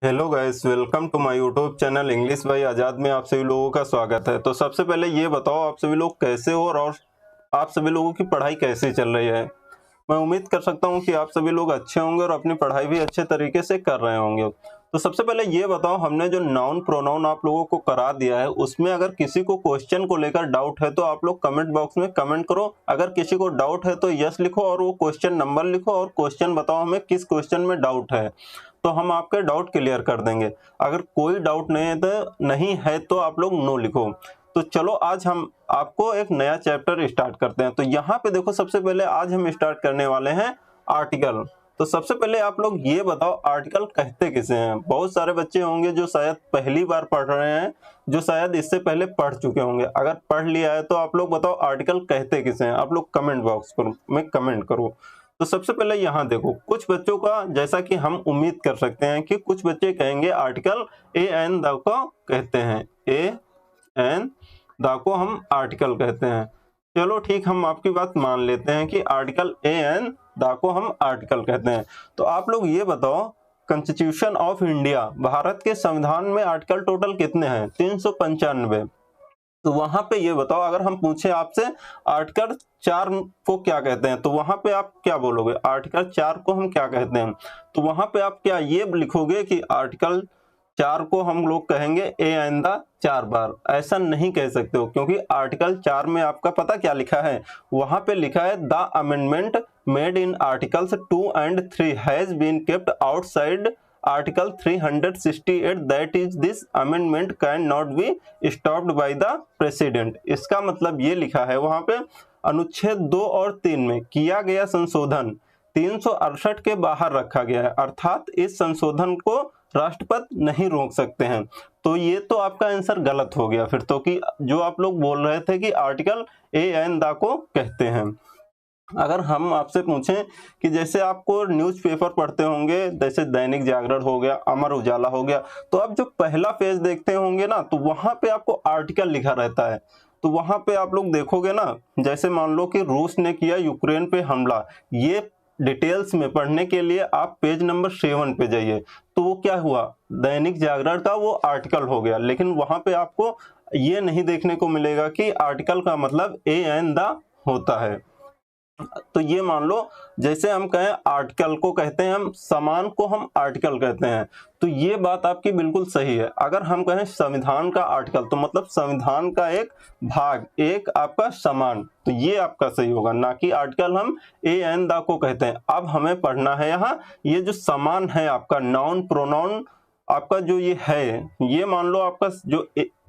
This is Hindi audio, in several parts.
Hello guys, welcome to my YouTube channel English by Azad में आप सभी लोगों का स्वागत है। तो सबसे पहले ये बताओ आप सभी लोग कैसे हो और आप सभी लोगों की पढ़ाई कैसी चल रही है। मैं उम्मीद कर सकता हूँ कि आप सभी लोग अच्छे होंगे और अपनी पढ़ाई भी अच्छे तरीके से कर रहे होंगे। तो सबसे पहले ये बताओ, हमने जो नाउन प्रोनाउन आप लोगों को करा दिया है उसमें अगर किसी को क्वेश्चन को लेकर डाउट है तो आप लोग कमेंट बॉक्स में कमेंट करो। अगर किसी को डाउट है तो यस लिखो और वो क्वेश्चन नंबर लिखो और क्वेश्चन बताओ हमें किस क्वेश्चन में डाउट है, तो हम आपके डाउट क्लियर कर देंगे। अगर कोई डाउट नहीं है तो आप लोग नो लिखो। तो चलो आज हम आपको एक नया चैप्टर स्टार्ट करते हैं। तो यहाँ पे देखो, सबसे पहले आज हम स्टार्ट करने वाले हैं आर्टिकल। तो सबसे पहले आप लोग ये बताओ आर्टिकल कहते किसे हैं। बहुत सारे बच्चे होंगे जो शायद पहली बार पढ़ रहे हैं, जो शायद इससे पहले पढ़ चुके होंगे। अगर पढ़ लिया है तो आप लोग बताओ आर्टिकल कहते किसे हैं। आप लोग कमेंट बॉक्स में कमेंट करो। तो सबसे पहले यहाँ देखो, कुछ बच्चों का जैसा कि हम उम्मीद कर सकते हैं कि कुछ बच्चे कहेंगे आर्टिकल ए एन द को कहते हैं, ए एन द को हम आर्टिकल कहते हैं। चलो ठीक, हम आपकी बात मान लेते हैं कि आर्टिकल ए एन द को हम आर्टिकल कहते हैं। तो आप लोग ये बताओ, कॉन्स्टिट्यूशन ऑफ इंडिया, भारत के संविधान में आर्टिकल टोटल कितने हैं? 395। तो वहां पे ये बताओ, अगर हम पूछे आपसे आर्टिकल 4 को क्या कहते हैं तो वहां पे आप क्या बोलोगे? आर्टिकल 4 को हम क्या कहते हैं? तो वहां पे आप क्या ये लिखोगे कि आर्टिकल 4 को हम लोग कहेंगे ए आइंदा 4 बार? ऐसा नहीं कह सकते हो, क्योंकि आर्टिकल 4 में आपका पता क्या लिखा है? वहां पे लिखा है the amendment made in articles 2 and 3 has been kept outside article 368 that is this amendment can not be stopped by the president. इसका मतलब ये लिखा है वहां पे, अनुच्छेद 2 और 3 में किया गया संशोधन 368 के बाहर रखा गया है, अर्थात इस संशोधन को राष्ट्रपति नहीं रोक सकते हैं। तो ये तो आपका आंसर गलत हो गया फिर तो, कि जो आप लोग बोल रहे थे कि आर्टिकल ए एन द को कहते हैं। अगर हम आपसे पूछें कि जैसे आपको न्यूज़पेपर पढ़ते होंगे, जैसे दैनिक जागरण हो गया, अमर उजाला हो गया, तो आप जो पहला पेज देखते होंगे ना, तो वहां पे आपको आर्टिकल लिखा रहता है। तो वहां पे आप लोग देखोगे ना, जैसे मान लो कि रूस ने किया यूक्रेन पे हमला, ये डिटेल्स में पढ़ने के लिए आप पेज नंबर 7 पे जाइए। तो वो क्या हुआ, दैनिक जागरण का वो आर्टिकल हो गया। लेकिन वहां पे आपको ये नहीं देखने को मिलेगा कि आर्टिकल का मतलब ए एन द होता है। तो ये मान लो, जैसे हम कहें आर्टिकल को कहते हैं हम, समान को हम आर्टिकल कहते हैं। तो ये बात आपकी बिल्कुल सही है। अगर हम कहें संविधान का आर्टिकल, तो मतलब संविधान का एक भाग, एक आपका समान, तो ये आपका सही होगा, ना कि आर्टिकल हम ए एन द को कहते हैं। अब हमें पढ़ना है यहाँ, ये जो समान है आपका नाउन प्रोनाउन, आपका जो ये है, ये मान लो आपका जो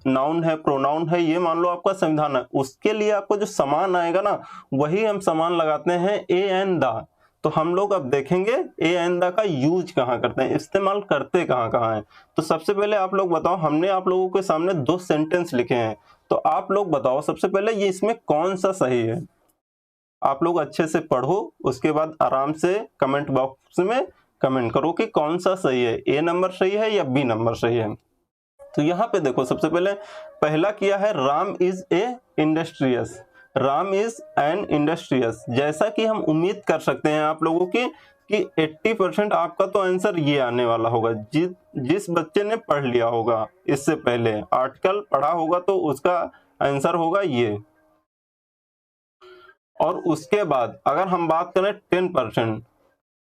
नाउन है प्रोनाउन है, ये मान लो आपका संविधान है। उसके लिए आपको जो समान आएगा ना, वही हम समान लगाते हैं ए एन द। तो हम लोग अब देखेंगे ए एन द का यूज कहाँ करते हैं, इस्तेमाल करते कहाँ हैं। तो सबसे पहले आप लोग बताओ, हमने आप लोगों के सामने 2 सेंटेंस लिखे हैं, तो आप लोग बताओ सबसे पहले ये इसमें कौन सा सही है। आप लोग अच्छे से पढ़ो, उसके बाद आराम से कमेंट बॉक्स में कमेंट करो कि कौन सा सही है, ए नंबर सही है या बी नंबर सही है। तो यहाँ पे देखो, सबसे पहले पहला किया है Ram is a industrious, Ram is an industrious. जैसा कि हम उम्मीद कर सकते हैं आप लोगों की कि 80% आपका तो आंसर ये आने वाला होगा। जिस बच्चे ने पढ़ लिया होगा, इससे पहले आर्टिकल पढ़ा होगा, तो उसका आंसर होगा ये। और उसके बाद अगर हम बात करें 10%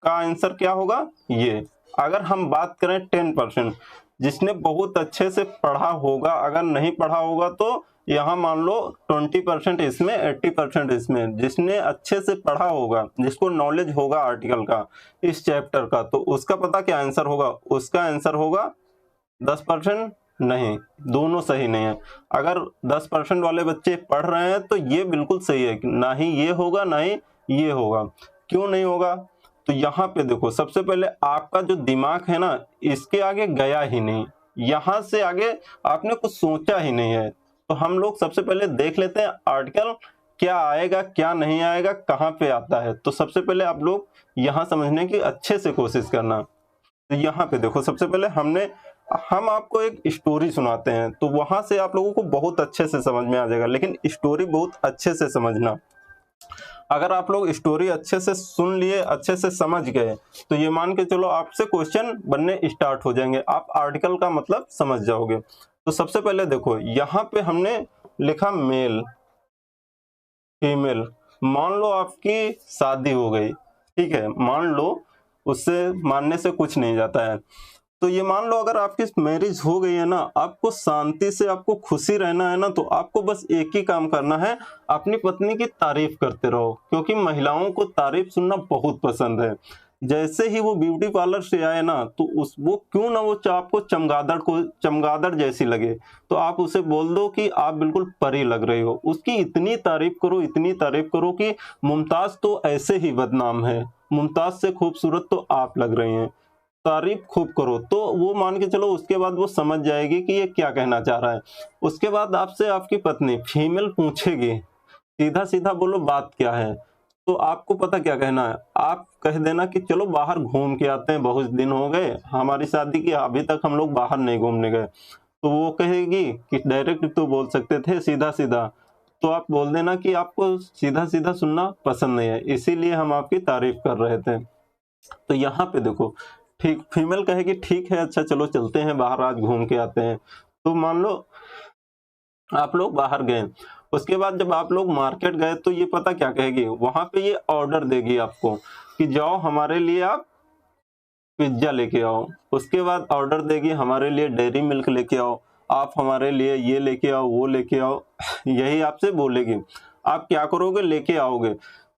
का आंसर क्या होगा, ये। अगर हम बात करें 10% जिसने बहुत अच्छे से पढ़ा होगा, अगर नहीं पढ़ा होगा तो यहाँ मान लो 20% इसमें, 80% इसमें। जिसने अच्छे से पढ़ा होगा, जिसको नॉलेज होगा आर्टिकल का, इस चैप्टर का, तो उसका पता क्या आंसर होगा? उसका आंसर होगा 10%। नहीं, दोनों सही नहीं है। अगर 10% वाले बच्चे पढ़ रहे हैं तो ये बिल्कुल सही है, ना ही ये होगा ना ही ये होगा। क्यों नहीं होगा? तो यहाँ पे देखो, सबसे पहले आपका जो दिमाग है ना, इसके आगे गया ही नहीं, यहाँ से आगे आपने कुछ सोचा ही नहीं है। तो हम लोग सबसे पहले देख लेते हैं आर्टिकल क्या आएगा क्या नहीं आएगा, कहाँ पे आता है। तो सबसे पहले आप लोग यहाँ समझने की अच्छे से कोशिश करना। तो यहाँ पे देखो, सबसे पहले हम आपको एक स्टोरी सुनाते हैं, तो वहां से आप लोगों को बहुत अच्छे से समझ में आ जाएगा, लेकिन स्टोरी बहुत अच्छे से समझना। अगर आप लोग स्टोरी अच्छे से सुन लिए, अच्छे से समझ गए, तो ये मान के चलो आपसे क्वेश्चन बनने स्टार्ट हो जाएंगे, आप आर्टिकल का मतलब समझ जाओगे। तो सबसे पहले देखो यहाँ पे हमने लिखा मेल, फीमेल। मान लो आपकी शादी हो गई, ठीक है, मान लो, उससे मानने से कुछ नहीं जाता है। तो ये मान लो अगर आपकी मैरिज हो गई है ना, आपको शांति से, आपको खुशी रहना है ना, तो आपको बस एक ही काम करना है, अपनी पत्नी की तारीफ करते रहो, क्योंकि महिलाओं को तारीफ सुनना बहुत पसंद है। जैसे ही वो ब्यूटी पार्लर से आए ना, तो उस वो क्यों ना वो आपको चमगादड़ जैसी लगे, तो आप उसे बोल दो कि आप बिल्कुल परी लग रही हो। उसकी इतनी तारीफ करो, इतनी तारीफ करो कि मुमताज तो ऐसे ही बदनाम है, मुमताज से खूबसूरत तो आप लग रही हैं। तारीफ खूब करो, तो वो मान के चलो उसके बाद वो समझ जाएगी कि ये क्या कहना चाह रहा है। उसके बाद आपसे आपकी पत्नी फीमेल पूछेगी, सीधा सीधा बोलो बात क्या है, तो आपको पता क्या कहना है, आप कह देना कि चलो बाहर घूम के आते हैं, बहुत दिन हो गए हमारी शादी की, अभी तक हम लोग बाहर नहीं घूमने गए। तो वो कहेगी कि डायरेक्ट तो बोल सकते थे सीधा सीधा, तो आप बोल देना कि आपको सीधा सीधा सुनना पसंद नहीं है, इसीलिए हम आपकी तारीफ कर रहे थे। तो यहाँ पे देखो, ठीक, फीमेल कहेगी ठीक है, अच्छा चलो चलते हैं बाहर, आज घूम के आते हैं। तो मान लो आप लोग बाहर गए, उसके बाद जब आप लोग मार्केट गए, तो ये पता क्या कहेगी, वहां पे ये ऑर्डर देगी आपको कि जाओ हमारे लिए आप पिज्जा लेके आओ। उसके बाद ऑर्डर देगी हमारे लिए डेयरी मिल्क लेके आओ, आप हमारे लिए ये लेके आओ, वो लेके आओ। यही आपसे बोलेगी, आप क्या करोगे, लेके आओगे।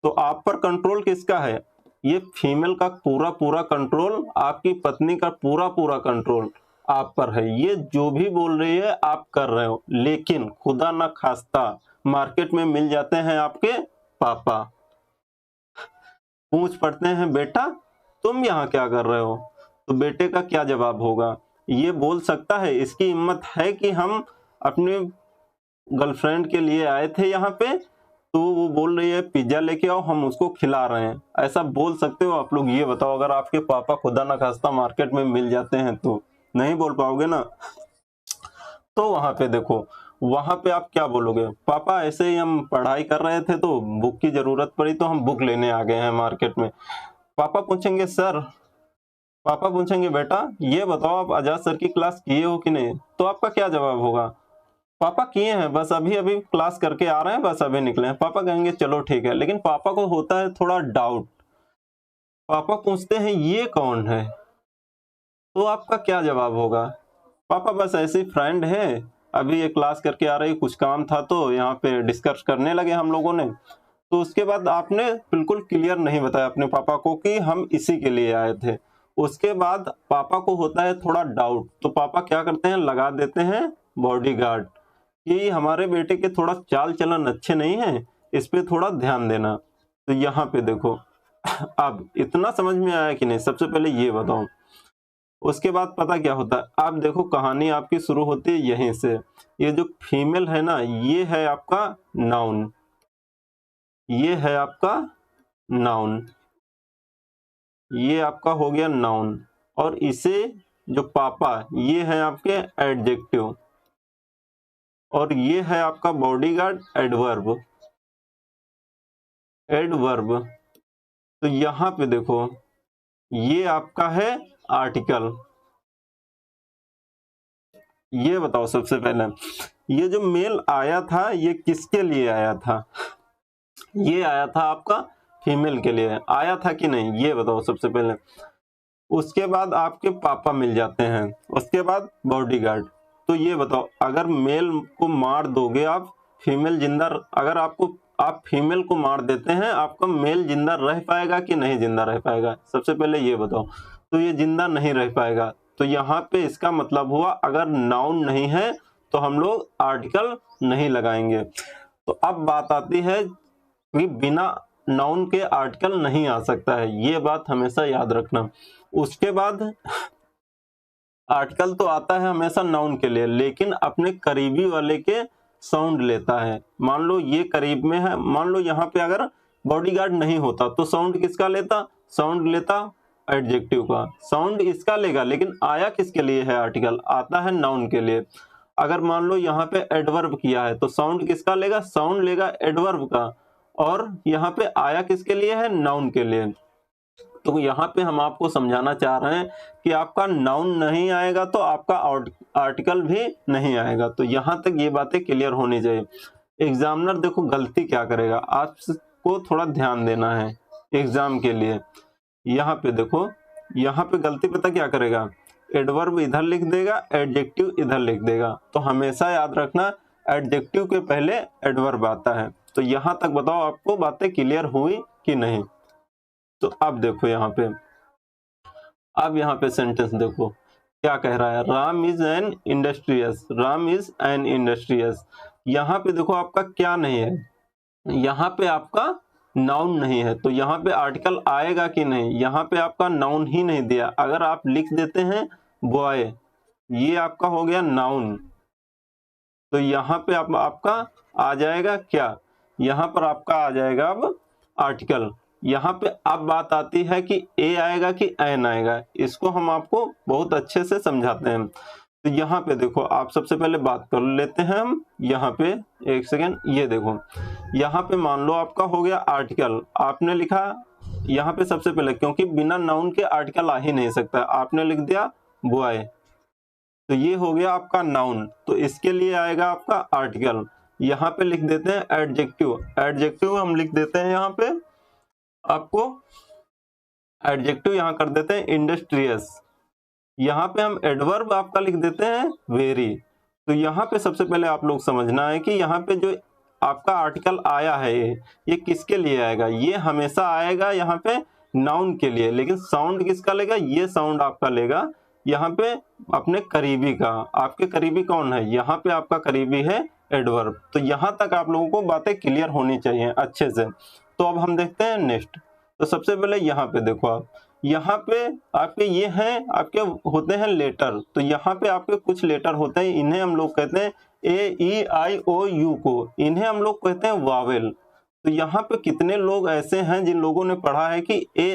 तो आप पर कंट्रोल किसका है, ये फीमेल का पूरा पूरा कंट्रोल, आपकी पत्नी का पूरा पूरा कंट्रोल आप पर है। ये जो भी बोल रही है आप कर रहे हो, लेकिन खुदा ना खास्ता मार्केट में मिल जाते हैं आपके पापा, पूछ पड़ते हैं बेटा तुम यहाँ क्या कर रहे हो, तो बेटे का क्या जवाब होगा, ये बोल सकता है, इसकी हिम्मत है कि हम अपने गर्लफ्रेंड के लिए आए थे यहाँ पे, तो वो बोल रही है पिज्जा लेके आओ, हम उसको खिला रहे हैं, ऐसा बोल सकते हो आप लोग? ये बताओ, अगर आपके पापा खुदा ना खास्ता मार्केट में मिल जाते हैं तो नहीं बोल पाओगे ना। तो वहां पे देखो, वहां पे आप क्या बोलोगे, पापा ऐसे ही हम पढ़ाई कर रहे थे तो बुक की जरूरत पड़ी तो हम बुक लेने आ गए हैं मार्केट में। पापा पूछेंगे सर, पापा पूछेंगे बेटा ये बताओ आप आजाद सर की क्लास किए हो कि नहीं, तो आपका क्या जवाब होगा, पापा किए हैं, बस अभी अभी क्लास करके आ रहे हैं, बस अभी निकले हैं। पापा कहेंगे चलो ठीक है, लेकिन पापा को होता है थोड़ा डाउट, पापा पूछते हैं ये कौन है, तो आपका क्या जवाब होगा, पापा बस ऐसे ही फ्रेंड है, अभी ये क्लास करके आ रही, कुछ काम था तो यहाँ पे डिस्कस करने लगे हम लोगों ने। तो उसके बाद आपने बिल्कुल क्लियर नहीं बताया अपने पापा को कि हम इसी के लिए आए थे। उसके बाद पापा को होता है थोड़ा डाउट, तो पापा क्या करते हैं, लगा देते हैं बॉडीगार्ड कि हमारे बेटे के थोड़ा चाल चलन अच्छे नहीं है, इस पे थोड़ा ध्यान देना। तो यहाँ पे देखो, अब इतना समझ में आया कि नहीं, सबसे पहले ये बताओ। उसके बाद पता क्या होता है, आप देखो कहानी आपकी शुरू होती है यहीं से। ये जो फीमेल है ना, ये है आपका नाउन, ये है आपका नाउन, ये आपका हो गया नाउन, और इसे जो पापा, ये है आपके एडजेक्टिव, और ये है आपका बॉडीगार्ड एडवर्ब, एडवर्ब। तो यहां पे देखो, ये आपका है आर्टिकल। ये बताओ सबसे पहले, ये जो मेल आया था ये किसके लिए आया था, ये आया था आपका फीमेल के लिए, आया था कि नहीं, ये बताओ सबसे पहले। उसके बाद आपके पापा मिल जाते हैं, उसके बाद बॉडीगार्ड। तो ये बताओ, अगर मेल को मार दोगे आप, फीमेल जिंदा, अगर आप फीमेल को मार देते हैं, आपका मेल जिंदा रह पाएगा कि नहीं जिंदा रह पाएगा, सबसे पहले ये बताओ। तो ये जिंदा नहीं रह पाएगा, तो यहाँ पे इसका मतलब हुआ अगर नाउन नहीं है तो हम लोग आर्टिकल नहीं लगाएंगे। तो अब बात आती है कि बिना नाउन के आर्टिकल नहीं आ सकता है, ये बात हमेशा याद रखना। उसके बाद आर्टिकल तो आता है हमेशा नाउन के लिए, लेकिन अपने करीबी वाले के साउंड लेता है। मान लो ये करीब में है, मान लो यहाँ पे अगर बॉडीगार्ड नहीं होता तो साउंड किसका लेता, साउंड लेता एडजेक्टिव का, साउंड इसका लेगा, लेकिन आया किसके लिए है, आर्टिकल आता है नाउन के लिए। अगर मान लो यहाँ पे एडवर्ब किया है तो साउंड किसका लेगा, साउंड लेगा एडवर्ब का, और यहाँ पे आया किसके लिए है, नाउन के लिए। तो यहाँ पे हम आपको समझाना चाह रहे हैं कि आपका नाउन नहीं आएगा तो आपका आर्टिकल भी नहीं आएगा। तो यहाँ तक ये बातें क्लियर होनी चाहिए। एग्जामिनर देखो गलती क्या करेगा, आपको थोड़ा ध्यान देना है एग्जाम के लिए। यहाँ पे देखो, यहाँ पे गलती पता क्या करेगा, एडवर्ब इधर लिख देगा, एडजेक्टिव इधर लिख देगा। तो हमेशा याद रखना एडजेक्टिव के पहले एडवर्ब आता है। तो यहाँ तक बताओ आपको बातें क्लियर हुई कि नहीं। तो अब देखो यहाँ पे, अब यहाँ पे सेंटेंस देखो क्या कह रहा है, Ram is an industrious, Ram is an industrious. यहाँ पे देखो आपका क्या नहीं है, यहाँ पे आपका नाउन नहीं है। तो यहाँ पे आर्टिकल आएगा कि नहीं, यहाँ पे आपका नाउन ही नहीं दिया। अगर आप लिख देते हैं बॉय, ये आपका हो गया नाउन, तो यहाँ पे आपका आ जाएगा क्या, यहाँ पर आपका आ जाएगा अब आर्टिकल। यहाँ पे अब बात आती है कि ए आएगा कि एन आएगा, इसको हम आपको बहुत अच्छे से समझाते हैं। तो यहाँ पे देखो, आप सबसे पहले बात कर लेते हैं हम यहाँ पे, एक सेकेंड, ये देखो यहाँ पे मान लो आपका हो गया आर्टिकल, आपने लिखा यहाँ पे सबसे पहले, क्योंकि बिना नाउन के आर्टिकल आ ही नहीं सकता, आपने लिख दिया बॉय, तो ये हो गया आपका नाउन, तो इसके लिए आएगा आपका आर्टिकल। यहाँ पे लिख देते हैं एडजेक्टिव, एडजेक्टिव हम लिख देते हैं यहाँ पे आपको, एडजेक्टिव यहाँ कर देते हैं इंडस्ट्रियस। यहाँ पे हम एडवर्ब आपका लिख देते हैं वेरी। तो यहाँ पे सबसे पहले आप लोग समझना है कि यहाँ पे जो आपका आर्टिकल आया है ये किसके लिए आएगा, ये हमेशा आएगा यहाँ पे नाउन के लिए, लेकिन साउंड किसका लेगा, ये साउंड आपका लेगा यहाँ पे अपने करीबी का। आपके करीबी कौन है, यहाँ पे आपका करीबी है एडवर्ब। तो यहाँ तक आप लोगों को बातें क्लियर होनी चाहिए अच्छे से। तो अब हम देखते हैं नेक्स्ट। तो सबसे पहले यहाँ पे देखो, आप यहाँ पे आपके ये हैं, आपके होते हैं लेटर। तो यहाँ पे आपके कुछ लेटर होते हैं, इन्हें हम लोग कहते हैं ए ई आई ओ यू को, इन्हें हम लोग कहते हैं वावेल। तो यहाँ पे कितने लोग ऐसे हैं जिन लोगों ने पढ़ा है कि ए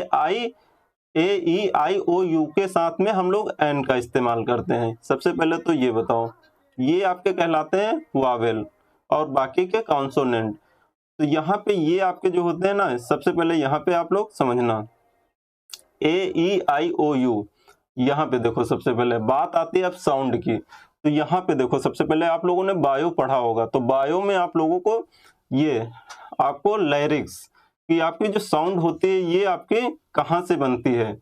ई आई ओ यू के साथ में हम लोग एन का इस्तेमाल करते हैं। सबसे पहले तो ये बताओ, ये आपके कहलाते हैं वावेल और बाकी के कॉन्सोनेंट। तो यहाँ पे ये आपके जो होते हैं ना, सबसे पहले यहाँ पे आप लोग समझना ए ई आई ओ यू। यहाँ पे देखो सबसे पहले बात आती है अब साउंड की। तो यहाँ पे देखो सबसे पहले आप लोगों ने बायो पढ़ा होगा, तो बायो में आप लोगों को ये आपको लिरिक्स कि आपकी जो साउंड होती है ये आपकी कहाँ से बनती है।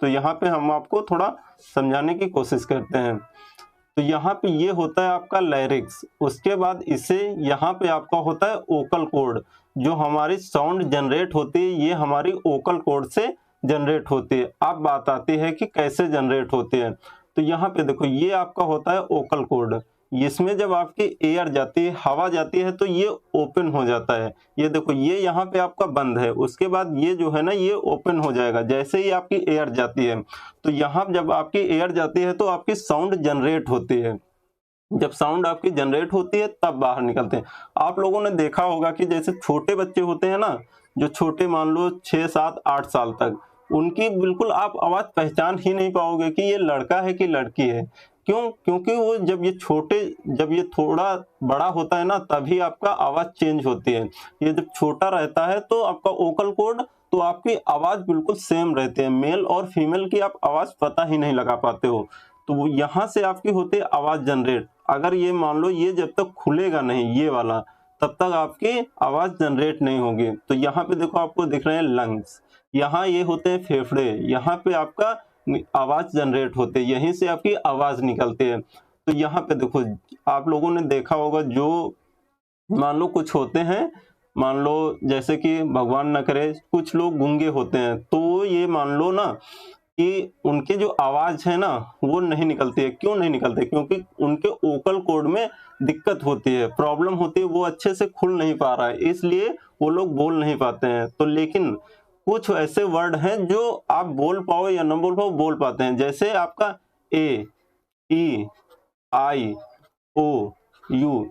तो यहाँ पे हम आपको थोड़ा समझाने की कोशिश करते हैं। तो यहाँ पे ये होता है आपका लिरिक्स, उसके बाद इसे यहाँ पे आपका होता है ओकल कोड। जो हमारी साउंड जनरेट होती है ये हमारी ओकल कोड से जनरेट होती है। अब बात आती है कि कैसे जनरेट होती है। तो यहाँ पे देखो ये आपका होता है ओकल कोड, इसमें जब आपकी एयर जाती है, हवा जाती है, तो ये ओपन हो जाता है। ये देखो ये यहाँ पे आपका बंद है, उसके बाद ये जो है ना ये ओपन हो जाएगा जैसे ही आपकी एयर जाती है। तो यहाँ जब आपकी एयर जाती है तो आपकी साउंड जनरेट होती है। जब साउंड आपकी जनरेट होती है तब बाहर निकलते हैं। आप लोगों ने देखा होगा कि जैसे छोटे बच्चे होते हैं ना, जो छोटे मान लो 6, 7, 8 साल तक, उनकी बिल्कुल आप आवाज पहचान ही नहीं पाओगे कि ये लड़का है कि लड़की है। क्यों? क्योंकि वो जब ये थोड़ा बड़ा होता है ना तभी आपका आवाज चेंज होती है। ये जब छोटा रहता है तो आपका ओकल कोड, तो आपकी आवाज बिल्कुल सेम रहती है। मेल और फीमेल की आप आवाज पता ही नहीं लगा पाते हो। तो यहाँ से आपकी होती है आवाज जनरेट। अगर ये मान लो ये जब तक खुलेगा नहीं ये वाला, तब तक आपकी आवाज जनरेट नहीं होगी। तो यहाँ पे देखो आपको दिख रहे हैं लंग्स, यहाँ ये होते हैं फेफड़े, यहाँ पे आपका आवाज जनरेट होते है, यहीं से आपकी आवाज निकलती है। तो यहाँ पे देखो आप लोगों ने देखा होगा, जो मान लो कुछ होते हैं, मान लो जैसे कि भगवान न करे कुछ लोग गूंगे होते हैं, तो ये मान लो ना कि उनकी जो आवाज है ना वो नहीं निकलती है। क्यों नहीं निकलती? क्योंकि उनके ओकल कोड में दिक्कत होती है, प्रॉब्लम होती है, वो अच्छे से खुल नहीं पा रहा है, इसलिए वो लोग बोल नहीं पाते हैं। तो लेकिन कुछ ऐसे वर्ड हैं जो आप बोल पाओ या न बोल पाओ बोल पाते हैं, जैसे आपका ए ई आई ओ यू,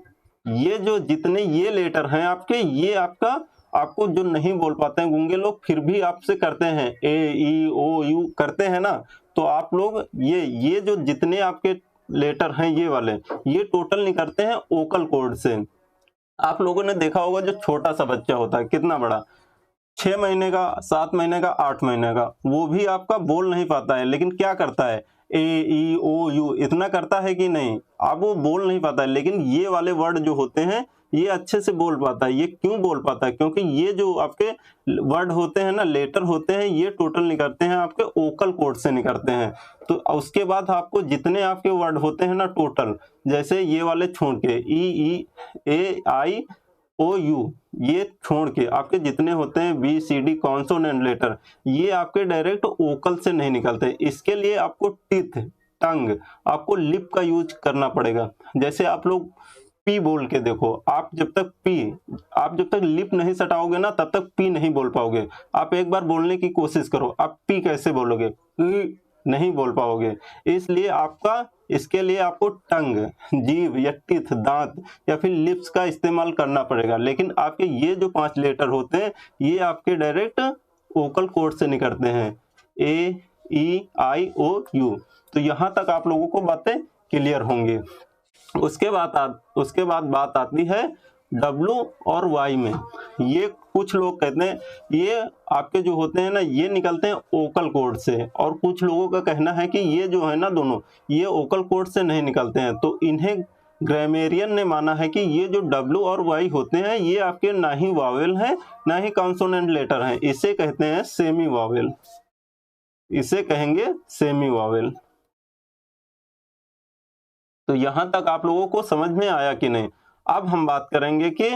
ये जो जितने ये लेटर हैं आपके, ये आपको जो नहीं बोल पाते हैं गूंगे लोग, फिर भी आपसे करते हैं ए ई ओ यू करते हैं ना, तो आप लोग ये जो जितने आपके लेटर हैं ये वाले, ये टोटल निकलते हैं ओकल कोड से। आप लोगों ने देखा होगा जो छोटा सा बच्चा होता है, कितना बड़ा, 6 महीने का, 7 महीने का, 8 महीने का, वो भी आपका बोल नहीं पाता है, लेकिन क्या करता है, ए ई ओ यू इतना करता है कि नहीं, अब वो बोल नहीं पाता है, लेकिन ये वाले वर्ड जो होते हैं ये अच्छे से बोल पाता है। ये क्यों बोल पाता है, क्योंकि ये जो आपके वर्ड होते हैं ना, लेटर होते हैं, ये टोटल निकलते हैं आपके ओकल कोड से निकलते हैं। तो उसके बाद आपको जितने आपके वर्ड होते हैं ना टोटल, जैसे ये वाले छोड़ के ई ए आई ओ यू, ये छोड़ के आपके जितने होते हैं B C D consonant letter, ये आपके डायरेक्ट ओकल से नहीं निकलते। इसके लिए आपको टीथ, टंग, आपको लिप का यूज करना पड़ेगा। जैसे आप लोग पी बोल के देखो, आप जब तक लिप नहीं सटाओगे ना तब तक पी नहीं बोल पाओगे। आप एक बार बोलने की कोशिश करो, आप पी कैसे बोलोगे, नहीं बोल पाओगे। इसलिए इसके लिए आपको टंग, जीभ या टीथ, दांत या फिर लिप्स का इस्तेमाल करना पड़ेगा। लेकिन आपके ये जो 5 लेटर होते हैं ये आपके डायरेक्ट वोकल कॉर्ड से निकलते हैं, ए ई आई ओ यू। तो यहाँ तक आप लोगों को बातें क्लियर होंगी। उसके बाद बात आती है W और Y में। ये कुछ लोग कहते हैं ये आपके जो होते हैं ना ये निकलते हैं ओकल कोड से, और कुछ लोगों का कहना है कि ये जो है ना दोनों ये ओकल कोड से नहीं निकलते हैं। तो इन्हें ग्रामेरियन ने माना है कि ये जो W और Y होते हैं ये आपके ना ही वावेल हैं ना ही कॉन्सोनेंट लेटर हैं, इसे कहते हैं सेमी वावेल, इसे कहेंगे सेमी वावेल। तो यहां तक आप लोगों को समझ में आया कि नहीं। अब हम बात करेंगे कि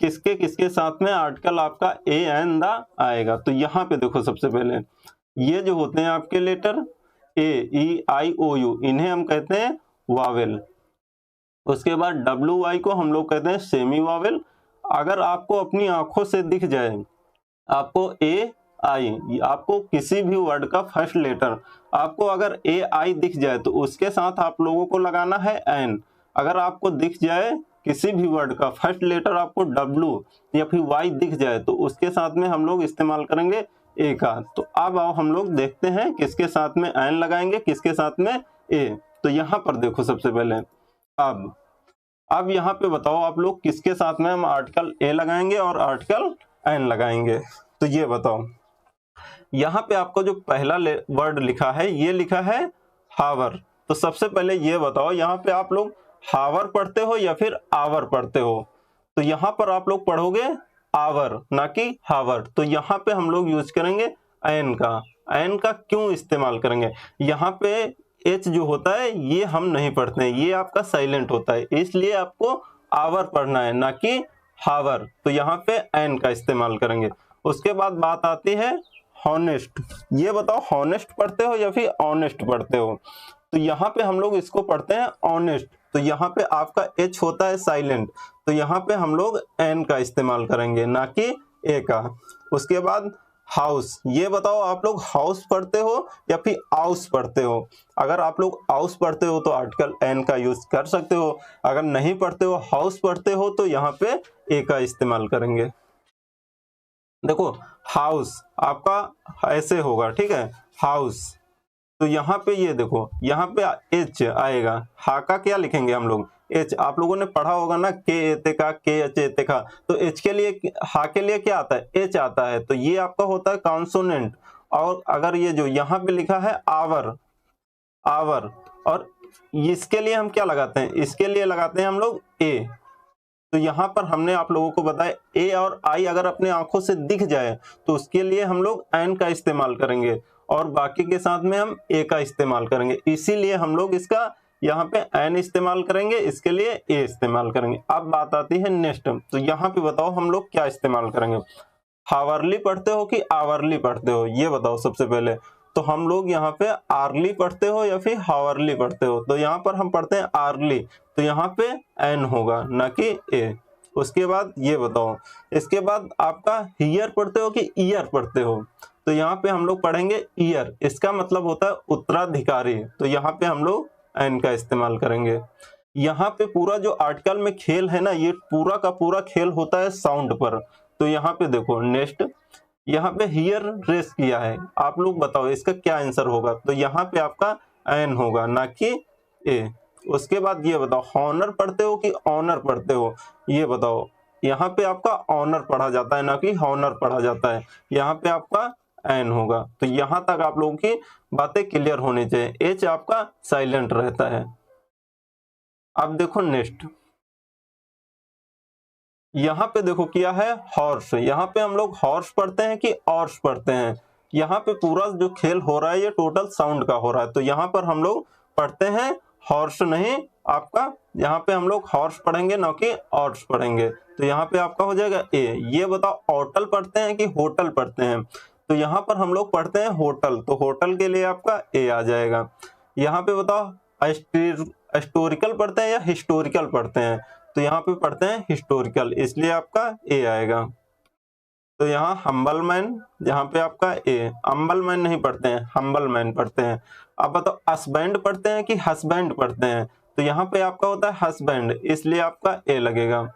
किसके किसके साथ में आर्टिकल आपका ए एंड द आएगा। तो यहाँ पे देखो, सबसे पहले ये जो होते हैं आपके letter A E I O you, इन्हें हम कहते हैं वावेल। उसके बाद डब्ल्यू वाई को हम लोग कहते हैं सेमी वावेल। अगर आपको अपनी आंखों से दिख जाए, आपको ए आई, आपको किसी भी वर्ड का फर्स्ट लेटर आपको अगर ए आई दिख जाए तो उसके साथ आप लोगों को लगाना है एन। अगर आपको दिख जाए किसी भी वर्ड का फर्स्ट लेटर आपको डब्ल्यू या फिर वाई दिख जाए तो उसके साथ में हम लोग इस्तेमाल करेंगे ए का। तो अब आओ हम लोग देखते हैं किसके साथ में एन लगाएंगे, किसके साथ में ए। तो यहाँ पर देखो, सबसे पहले अब यहाँ पे बताओ आप लोग किसके साथ में हम आर्टिकल ए लगाएंगे और आर्टिकल एन लगाएंगे। तो ये बताओ, यहाँ पे आपको जो पहला वर्ड लिखा है ये लिखा है हावर। तो सबसे पहले ये बताओ, यहाँ पे आप लोग हावर पढ़ते हो या फिर आवर पढ़ते हो। तो यहाँ पर आप लोग पढ़ोगे आवर ना कि हावर। तो यहाँ पे हम लोग यूज करेंगे एन का। एन का क्यों इस्तेमाल करेंगे, यहाँ पे एच जो होता है ये हम नहीं पढ़ते हैं, ये आपका साइलेंट होता है, इसलिए आपको आवर पढ़ना है ना कि हावर। तो यहाँ पे एन का इस्तेमाल करेंगे। उसके बाद बात आती है हॉनेस्ट। ये बताओ, हॉनेस्ट पढ़ते हो या फिर ऑनेस्ट पढ़ते हो। तो यहाँ पे हम लोग इसको पढ़ते हैं ऑनेस्ट। तो यहाँ पे आपका एच होता है साइलेंट, तो यहाँ पे हम लोग एन का इस्तेमाल करेंगे ना कि ए का। उसके बाद हाउस। ये बताओ, आप लोग हाउस पढ़ते हो या फिर आउस पढ़ते हो। अगर आप लोग आउस पढ़ते हो तो आर्टिकल एन का यूज कर सकते हो, अगर नहीं पढ़ते हो हाउस पढ़ते हो तो यहाँ पे ए का इस्तेमाल करेंगे। देखो, हाउस आपका ऐसे होगा, ठीक है, हाउस। तो यहाँ पे ये देखो, यहाँ पे एच आएगा, हा का क्या लिखेंगे हम लोग, एच। आप लोगों ने पढ़ा होगा ना के एते का, के एच एते का। तो एच के लिए, हा के लिए क्या आता है, एच आता है। तो ये आपका होता है कॉन्सोनेंट। और अगर ये जो यहाँ पे लिखा है आवर, आवर, और इसके लिए हम क्या लगाते हैं, इसके लिए लगाते हैं हम लोग ए। तो यहाँ पर हमने आप लोगों को बताया ए और आई अगर अपने आंखों से दिख जाए तो उसके लिए हम लोग एन का इस्तेमाल करेंगे, और बाकी के साथ में हम ए का इस्तेमाल करेंगे। इसीलिए हम लोग इसका यहाँ पे एन इस्तेमाल करेंगे, इसके लिए ए इस्तेमाल करेंगे। अब बात आती है नेक्स्ट। तो यहाँ पे बताओ हम लोग क्या इस्तेमाल करेंगे, हावरली पढ़ते हो कि आवरली पढ़ते हो, ये बताओ सबसे पहले। तो हम लोग यहाँ पे आर्ली पढ़ते हो या फिर हावरली पढ़ते हो। तो यहाँ पर हम पढ़ते हैं आर्ली, तो यहाँ पे एन होगा ना कि ए। उसके बाद ये बताओ, इसके बाद आपका हियर पढ़ते हो कि ईयर पढ़ते हो। तो यहाँ पे हम लोग पढ़ेंगे ईयर, इसका मतलब होता है उत्तराधिकारी। तो यहाँ पे हम लोग एन का इस्तेमाल करेंगे। यहाँ पे पूरा जो आर्टिकल में खेल है ना, ये पूरा का पूरा खेल होता है साउंड पर। तो यहाँ पे देखो नेक्स्ट, यहाँ पे हियर रेस किया है, आप लोग बताओ इसका क्या आंसर होगा। तो यहाँ पे आपका एन होगा ना कि ए। उसके बाद ये बताओ हॉनर पढ़ते हो कि ऑनर पढ़ते हो, ये बताओ। यहाँ पे आपका ऑनर पढ़ा जाता है ना कि हॉनर पढ़ा जाता है, यहाँ पे आपका एन होगा। तो यहाँ तक आप लोगों की बातें क्लियर होनी चाहिए। एच आपका साइलेंट रहता है। अब देखो नेक्स्ट, यहाँ पे देखो क्या है, हॉर्स। यहाँ पे हम लोग हॉर्स पढ़ते हैं कि ऑर्स पढ़ते हैं। यहाँ पे पूरा जो खेल हो रहा है ये टोटल साउंड का हो रहा है, तो यहाँ पर हम लोग पढ़ते हैं हॉर्स, नहीं आपका यहाँ पे हम लोग हॉर्स पढ़ेंगे ना कि ऑर्स पढ़ेंगे। तो यहाँ पे आपका हो जाएगा ए। ये बताओ होटल पढ़ते हैं कि होटल पढ़ते हैं, तो यहाँ पर हम लोग पढ़ते हैं होटल, तो होटल के लिए आपका ए आ जाएगा। यहाँ पे बताओ हिस्टोरिकल पढ़ते हैं या हिस्टोरिकल पढ़ते हैं, तो यहाँ पे पढ़ते हैं हिस्टोरिकल, इसलिए आपका ए आएगा। तो यहाँ हम्बल मैन, यहाँ पे आपका ए। अम्बल मैन नहीं पढ़ते हैं, हम्बल मैन पढ़ते हैं। अब बताओ हस्बैंड पढ़ते हैं कि हस्बैंड पढ़ते हैं, तो यहाँ पे आपका होता है हस्बैंड, इसलिए आपका ए लगेगा।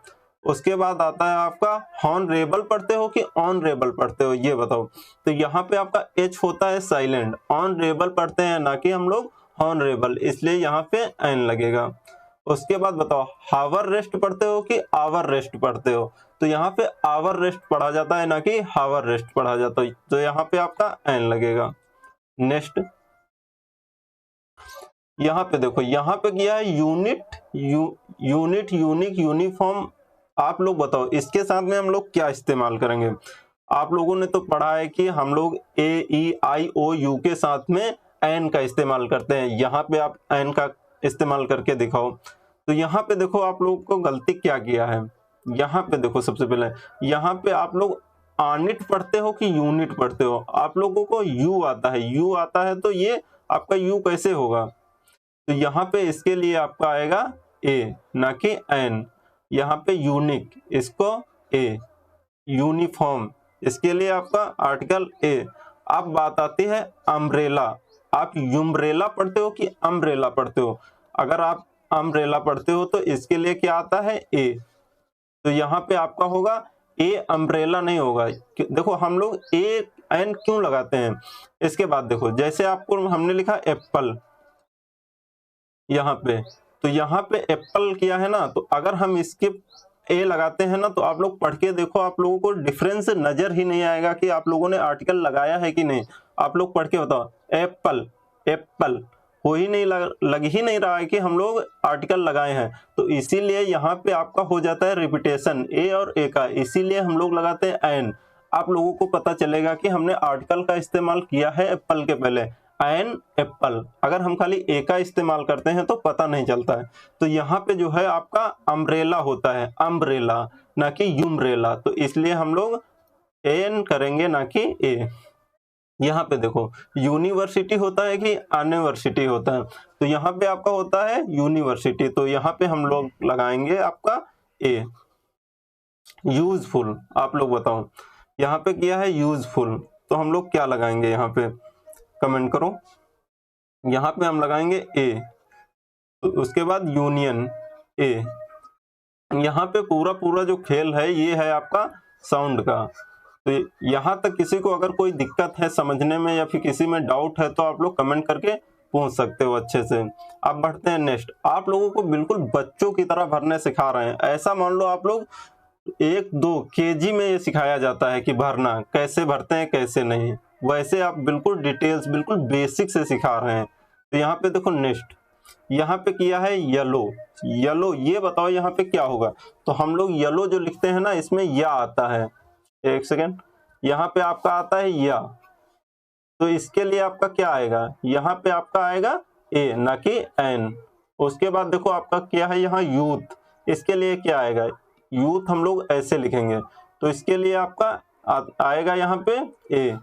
उसके बाद आता है आपका हॉनरेबल पढ़ते हो कि ऑनरेबल पढ़ते हो, ये बताओ। तो यहाँ पे आपका एच होता है साइलेंट, ऑनरेबल पढ़ते हैं ना कि हम लोग हॉनरेबल, इसलिए यहाँ पे एन लगेगा। उसके बाद बताओ हावर रेस्ट पढ़ते हो कि आवर रेस्ट पढ़ते हो, तो यहाँ पे आवर रेस्ट पढ़ा जाता है ना कि हावर रेस्ट पढ़ा जाता है, तो यहाँ पे आपका एन लगेगा। नेक्स्ट, यहाँ पे देखो, यहाँ पे क्या है यूनिट, यूनिट, यूनिक, यूनिफॉर्म। आप लोग बताओ इसके साथ में हम लोग क्या इस्तेमाल करेंगे। आप लोगों ने तो पढ़ा है कि हम लोग ए ई आई ओ यू के साथ में एन का इस्तेमाल करते हैं, यहाँ पे आप एन का इस्तेमाल करके दिखाओ। तो यहाँ पे देखो आप लोगों को गलती क्या किया है। यहाँ पे देखो सबसे पहले यहाँ पे आप लोग आनिट पढ़ते हो कि यूनिट पढ़ते हो। आप लोगों को यू आता है, यू आता है, तो ये आपका यू कैसे होगा। तो यहाँ पे इसके लिए आपका आएगा ए ना कि एन। यहाँ पे यूनिक, इसको ए। यूनिफॉर्म, इसके लिए आपका आर्टिकल ए। अब बात आती है अम्ब्रेला। आप यूम्ब्रेला पढ़ते हो कि अम्ब्रेला पढ़ते हो। अगर आप अम्ब्रेला पढ़ते हो तो इसके लिए क्या आता है ए, तो यहाँ पे आपका होगा ए, अम्ब्रेला नहीं होगा। देखो हम लोग ए एन क्यों लगाते हैं। इसके बाद देखो जैसे आपको हमने लिखा एप्पल यहाँ पे, तो यहाँ पे एप्पल किया है ना, तो अगर हम इसके ए लगाते हैं ना, तो आप लोग पढ़ के देखो, आप लोगों को डिफरेंस नजर ही नहीं आएगा कि आप लोगों ने आर्टिकल लगाया है कि नहीं। आप लोग पढ़ के बताओ एप्पल, एप्पल हो ही नहीं, लग ही नहीं रहा है कि हम लोग आर्टिकल लगाए हैं। तो इसीलिए यहाँ पे आपका हो जाता है रिपीटेशन ए और ए का, इसीलिए हम लोग लगाते हैं एन। आप लोगों को पता चलेगा कि हमने आर्टिकल का इस्तेमाल किया है एप्पल के पहले, एन एप्पल। अगर हम खाली ए का इस्तेमाल करते हैं तो पता नहीं चलता है। तो यहाँ पे जो है आपका अम्ब्रेला होता है, अम्ब्रेला ना कि यूम्ब्रेला, तो इसलिए हम लोग एन करेंगे ना कि ए। यहाँ पे देखो यूनिवर्सिटी होता है कि यूनिवर्सिटी होता है, तो यहाँ पे आपका होता है यूनिवर्सिटी, तो यहाँ पे हम लोग लगाएंगे आपका ए। यूजफुल, आप लोग बताओ यहाँ पे क्या है यूजफुल, तो हम लोग क्या लगाएंगे यहाँ पे, कमेंट करो। यहाँ पे हम लगाएंगे ए, तो उसके बाद यूनियन ए। यहाँ पे पूरा जो खेल है ये है आपका साउंड का। तो यहाँ तक किसी को अगर कोई दिक्कत है समझने में या फिर किसी में डाउट है तो आप लोग कमेंट करके पूछ सकते हो अच्छे से। अब बढ़ते हैं नेक्स्ट। आप लोगों को बिल्कुल बच्चों की तरह भरने सिखा रहे हैं। ऐसा मान लो आप लोग 1-2 केजी में ये सिखाया जाता है कि भरना कैसे भरते हैं कैसे नहीं, वैसे आप बिल्कुल डिटेल्स, बिल्कुल बेसिक से सिखा रहे हैं। तो यहाँ पे देखो नेक्स्ट, यहाँ पे किया है येलो। येलो, ये बताओ यहाँ पे क्या होगा। तो हम लोग येलो जो लिखते हैं ना, इसमें या आता है, एक सेकेंड, यहाँ पे आपका आता है या, तो इसके लिए आपका क्या आएगा, यहाँ पे आपका आएगा ए ना कि एन। उसके बाद देखो आपका क्या है यहाँ यूथ, इसके लिए क्या आएगा, यूथ हम लोग ऐसे लिखेंगे, तो इसके लिए आपका आएगा यहाँ पे ए।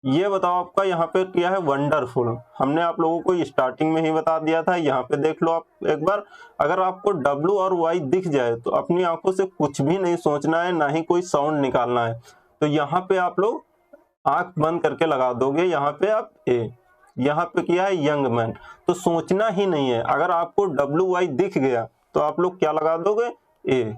ये बताओ आपका यहाँ पे क्या है वंडरफुल, हमने आप लोगों को स्टार्टिंग में ही बता दिया था। यहाँ पे देख लो आप एक बार, अगर आपको W और Y दिख जाए तो अपनी आंखों से कुछ भी नहीं सोचना है, ना ही कोई साउंड निकालना है। तो यहाँ पे आप लोग आंख बंद करके लगा दोगे, यहाँ पे आप ए। यहाँ पे क्या है यंग मैन, तो सोचना ही नहीं है। अगर आपको WY दिख गया तो आप लोग क्या लगा दोगे ए।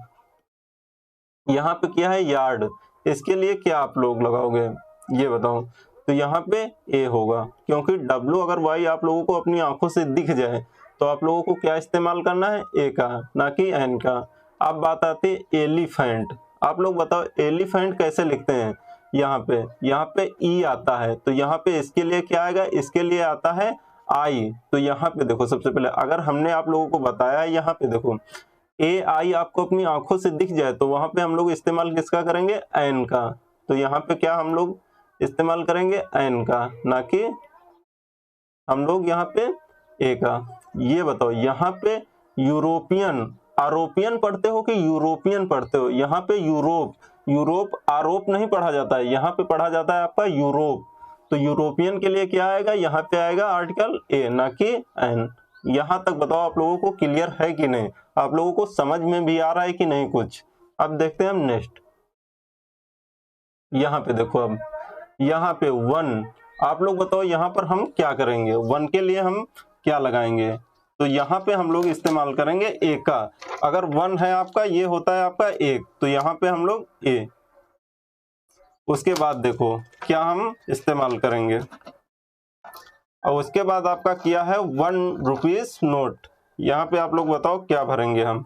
यहाँ पे क्या है यार्ड, इसके लिए क्या आप लोग लगाओगे ये बताओ। तो यहाँ पे ए होगा, क्योंकि W अगर Y आप लोगों को अपनी आंखों से दिख जाए तो आप लोगों को क्या इस्तेमाल करना है, ए का, ना कि एन का। अब बात आती है एलिफेंट। आप लोग बताओ एलिफेंट कैसे लिखते हैं। यहाँ पे ई आता है, तो यहाँ पे इसके लिए क्या आएगा, इसके लिए आता है आई। तो यहाँ पे देखो सबसे पहले अगर हमने आप लोगों को बताया, यहाँ पे देखो ए आई आपको अपनी आंखों से दिख जाए तो वहां पे हम लोग इस्तेमाल किसका करेंगे, एन का। तो यहाँ पे क्या हम लोग इस्तेमाल करेंगे, एन का, ना कि हम लोग यहाँ पे ए का। ये बताओ यहाँ पे यूरोपियन, आरोपियन पढ़ते हो कि यूरोपियन पढ़ते हो। यहाँ पे यूरोप, यूरोप आरोप नहीं पढ़ा जाता है, यहाँ पे पढ़ा जाता है आपका यूरोप। तो यूरोपियन के लिए क्या आएगा, यहाँ पे आएगा आर्टिकल ए, ना कि एन। यहाँ तक बताओ आप लोगों को क्लियर है कि नहीं, आप लोगों को समझ में भी आ रहा है कि नहीं कुछ। अब देखते हैं हम नेक्स्ट। यहाँ पे देखो, अब यहाँ पे वन, आप लोग बताओ यहाँ पर हम क्या करेंगे, वन के लिए हम क्या लगाएंगे। तो यहाँ पे हम लोग इस्तेमाल करेंगे ए का। अगर वन है आपका, ये होता है आपका एक, तो यहाँ पे हम लोग ए। उसके बाद देखो क्या हम इस्तेमाल करेंगे, और उसके बाद आपका किया है 1 रुपीज नोट। यहाँ पे आप लोग बताओ क्या भरेंगे हम।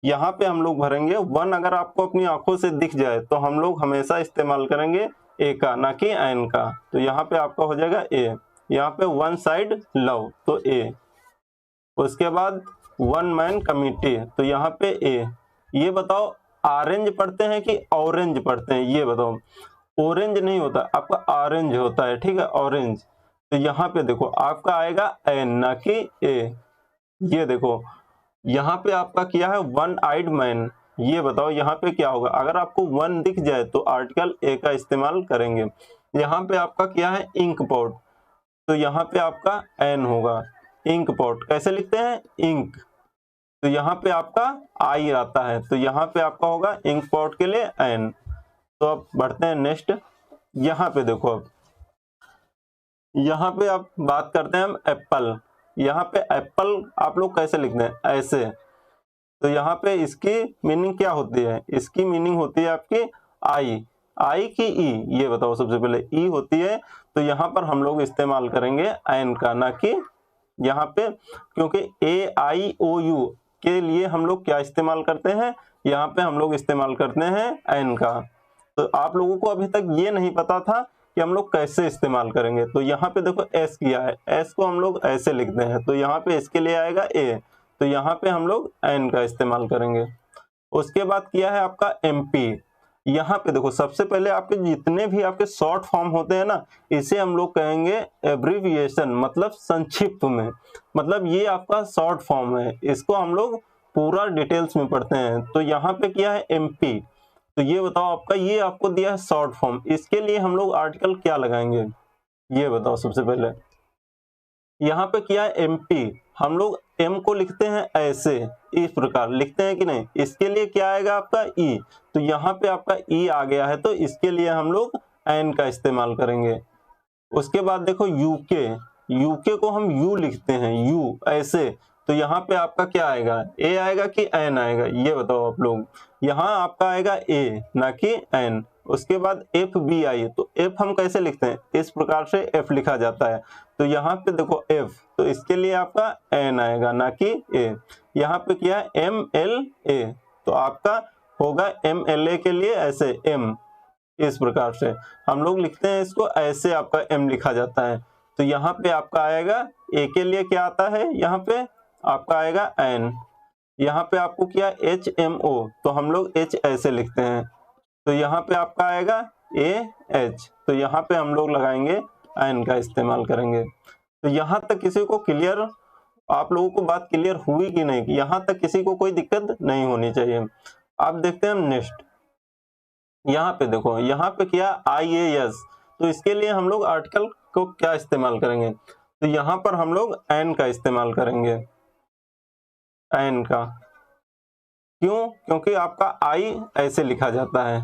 यहाँ पे हम लोग भरेंगे वन। अगर आपको अपनी आंखों से दिख जाए तो हम लोग हमेशा इस्तेमाल करेंगे ए का, ना कि एन का। तो यहाँ पे आपका हो जाएगा ए। यहाँ पे वन साइड लव, तो ए। उसके बाद वन मैन कमिटी, तो यहाँ पे ए। ये बताओ ऑरेंज पढ़ते हैं कि ऑरेंज पढ़ते हैं, ये बताओ। ऑरेंज नहीं होता आपका, ऑरेंज होता है, ठीक है, ऑरेंज। तो यहाँ पे देखो आपका आएगा एन, ना कि ए। ये देखो यहाँ पे आपका किया है वन आइड मैन। ये बताओ यहाँ पे क्या होगा, अगर आपको वन दिख जाए तो आर्टिकल ए का इस्तेमाल करेंगे। यहाँ पे आपका क्या है इंक पॉट, तो यहाँ पे आपका एन होगा। इंक पॉट कैसे लिखते हैं, इंक, तो यहाँ पे आपका आई आता है, तो यहाँ पे आपका होगा इंक पॉट के लिए एन। तो अब बढ़ते हैं नेक्स्ट। यहाँ पे देखो, अब यहाँ पे आप बात करते हैं हम एप्पल। यहाँ पे एप्पल आप लोग कैसे लिखते हैं, ऐसे। तो यहाँ पे इसकी मीनिंग क्या होती है, इसकी मीनिंग होती है आपकी आई, आई की ई। ये बताओ सबसे पहले ई होती है, तो यहाँ पर हम लोग इस्तेमाल करेंगे एन का, ना कि यहाँ पे, क्योंकि ए आई ओ यू के लिए हम लोग क्या इस्तेमाल करते हैं, यहाँ पे हम लोग इस्तेमाल करते हैं एन का। तो आप लोगों को अभी तक ये नहीं पता था कि हम लोग कैसे इस्तेमाल करेंगे। तो यहाँ पे देखो एस किया है, एस को हम लोग ऐसे लिखते हैं, तो यहाँ पे इसके लिए आएगा ए, तो यहाँ पे हम लोग एन का इस्तेमाल करेंगे। उसके बाद किया है आपका एमपी। यहाँ पे देखो सबसे पहले आपके जितने भी आपके शॉर्ट फॉर्म होते हैं ना, इसे हम लोग कहेंगे एब्रिविएशन, मतलब संक्षिप्त में, मतलब ये आपका शॉर्ट फॉर्म है, इसको हम लोग पूरा डिटेल्स में पढ़ते हैं। तो यहाँ पे किया है एमपी, तो ये बताओ आपका, ये आपको दिया है शॉर्ट फॉर्म, इसके लिए हम लोग आर्टिकल क्या लगाएंगे, ये बताओ सबसे पहले। यहाँ पे किया है एमपी, हम लोग एम को लिखते हैं ऐसे, इस प्रकार लिखते हैं कि नहीं, इसके लिए क्या आएगा आपका ई। तो यहाँ पे आपका ई आ गया है, तो इसके लिए हम लोग एन का इस्तेमाल करेंगे। उसके बाद देखो यूके, यूके को हम यू लिखते हैं, यू ऐसे, तो यहाँ पे आपका क्या आएगा, ए आएगा कि एन आएगा, ये बताओ आप लोग। यहाँ आपका आएगा ए, ना कि एन। उसके बाद एफ बी आई, तो एफ हम कैसे लिखते हैं, इस प्रकार से एफ लिखा जाता है। तो यहाँ पे देखो एफ, तो इसके लिए आपका एन आएगा, ना कि ए। यहाँ पे क्या है एम एल ए, तो आपका होगा एम एल ए के लिए ऐसे एम, इस प्रकार से हम लोग लिखते हैं इसको, ऐसे आपका एम लिखा जाता है। तो यहाँ पे आपका आएगा ए के लिए क्या आता है, यहाँ पे आपका आएगा एन। यहाँ पे आपको क्या एच एम ओ, तो हम लोग एच ऐसे लिखते हैं, तो यहाँ पे आपका आएगा ए एच, तो यहाँ पे हम लोग लगाएंगे एन का इस्तेमाल करेंगे। तो यहाँ तक किसी को क्लियर, आप लोगों को बात क्लियर हुई कि नहीं, कि यहाँ तक किसी को कोई दिक्कत नहीं होनी चाहिए। अब देखते हैं हम नेक्स्ट। यहाँ पे देखो, यहाँ पे क्या IAS, तो इसके लिए हम लोग आर्टिकल को क्या इस्तेमाल करेंगे, तो यहाँ पर हम लोग एन का इस्तेमाल करेंगे, एन का। क्यों, क्योंकि आपका आई ऐसे लिखा जाता है।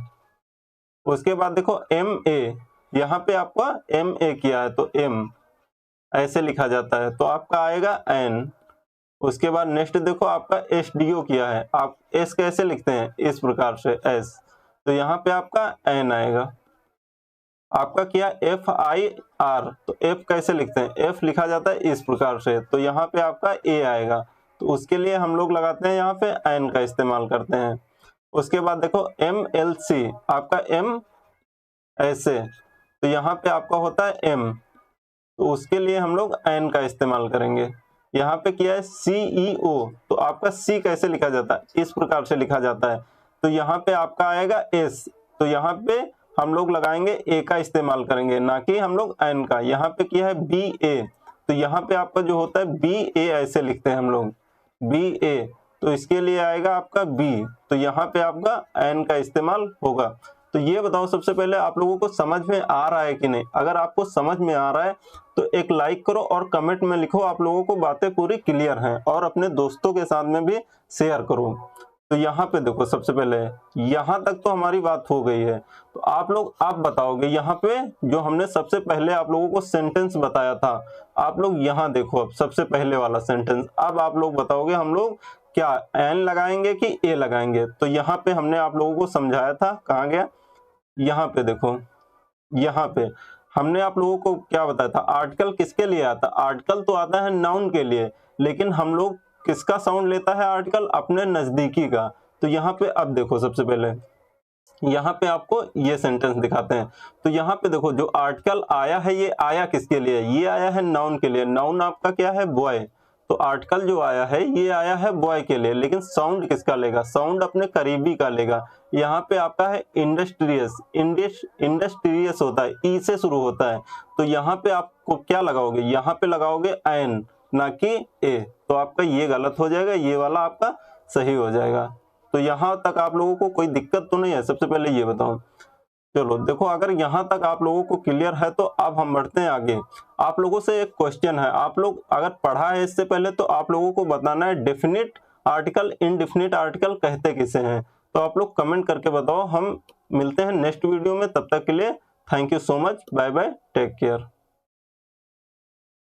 उसके बाद देखो MA, यहाँ पे आपका MA किया है, तो M ऐसे लिखा जाता है, तो आपका आएगा एन। उसके बाद नेक्स्ट देखो आपका SDO किया है, आप S कैसे लिखते हैं, इस प्रकार से S, तो यहाँ पे आपका एन आएगा। आपका क्या FIR, तो F कैसे लिखते हैं, F लिखा जाता है इस प्रकार से, तो यहाँ पे आपका A आएगा, तो उसके लिए हम लोग लगाते हैं यहाँ पे N का इस्तेमाल करते हैं। उसके बाद देखो MLC, आपका M ऐसे, तो यहाँ पे आपका होता है M, तो उसके लिए हम लोग N का इस्तेमाल करेंगे। यहाँ पे क्या है CEO, तो आपका C कैसे लिखा जाता है, इस प्रकार से लिखा जाता है, तो यहाँ पे आपका आएगा S, तो यहाँ पे हम लोग लगाएंगे A का इस्तेमाल करेंगे, ना कि हम लोग N का। यहाँ पे क्या है BA, तो यहाँ पे आपका जो होता है BA ऐसे लिखते हैं हम लोग BA, तो इसके लिए आएगा आपका B, तो यहाँ पे आपका N का इस्तेमाल होगा। तो ये बताओ सबसे पहले आप लोगों को समझ में आ रहा है कि नहीं। अगर आपको समझ में आ रहा है तो एक लाइक करो और कमेंट में लिखो आप लोगों को बातें पूरी क्लियर हैं, और अपने दोस्तों के साथ में भी शेयर करो। तो यहाँ पे देखो सबसे पहले यहाँ तक तो हमारी बात हो गई है, तो आप लोग आप बताओगे यहाँ पे जो हमने सबसे पहले आप लोगों को सेंटेंस बताया था, आप लोग यहाँ देखो अब सबसे पहले वाला सेंटेंस, अब आप लोग बताओगे हम लोग क्या एन लगाएंगे कि ए लगाएंगे। तो यहाँ पे हमने आप लोगों को समझाया था, कहाँ गया, यहाँ पे देखो, यहाँ पे हमने आप लोगों को क्या बताया था, आर्टिकल किसके लिए आता है, आर्टिकल तो आता है नाउन के लिए, लेकिन हम लोग किसका साउंड लेता है आर्टिकल, अपने नजदीकी का। तो यहाँ पे अब देखो सबसे पहले यहाँ पे आपको ये सेंटेंस दिखाते हैं। तो यहाँ पे देखो जो आर्टिकल आया है ये आया किसके लिए, ये आया है नाउन के लिए, नाउन आपका क्या है बॉय, तो आर्टिकल जो आया है ये आया है बॉय के लिए, लेकिन साउंड किसका लेगा, साउंड अपने करीबी का लेगा। यहाँ पे आपका है इंडस्ट्रियस, इंडस्ट्रियस होता है, ई से शुरू होता है, तो यहाँ पे आपको क्या लगाओगे, यहाँ पे लगाओगे एन ना कि ए, तो आपका ये गलत हो जाएगा, ये वाला आपका सही हो जाएगा। तो यहाँ तक आप लोगों को कोई दिक्कत तो नहीं है, सबसे पहले ये बताओ। चलो देखो अगर यहाँ तक आप लोगों को क्लियर है तो अब हम बढ़ते हैं आगे। आप लोगों से एक क्वेश्चन है, आप लोग अगर पढ़ा है इससे पहले तो आप लोगों को बताना है डेफिनिट आर्टिकल इनडेफिनिट आर्टिकल कहते किसे हैं, तो आप लोग कमेंट करके बताओ। हम मिलते हैं नेक्स्ट वीडियो में, तब तक के लिए thank you so much, bye bye, take care.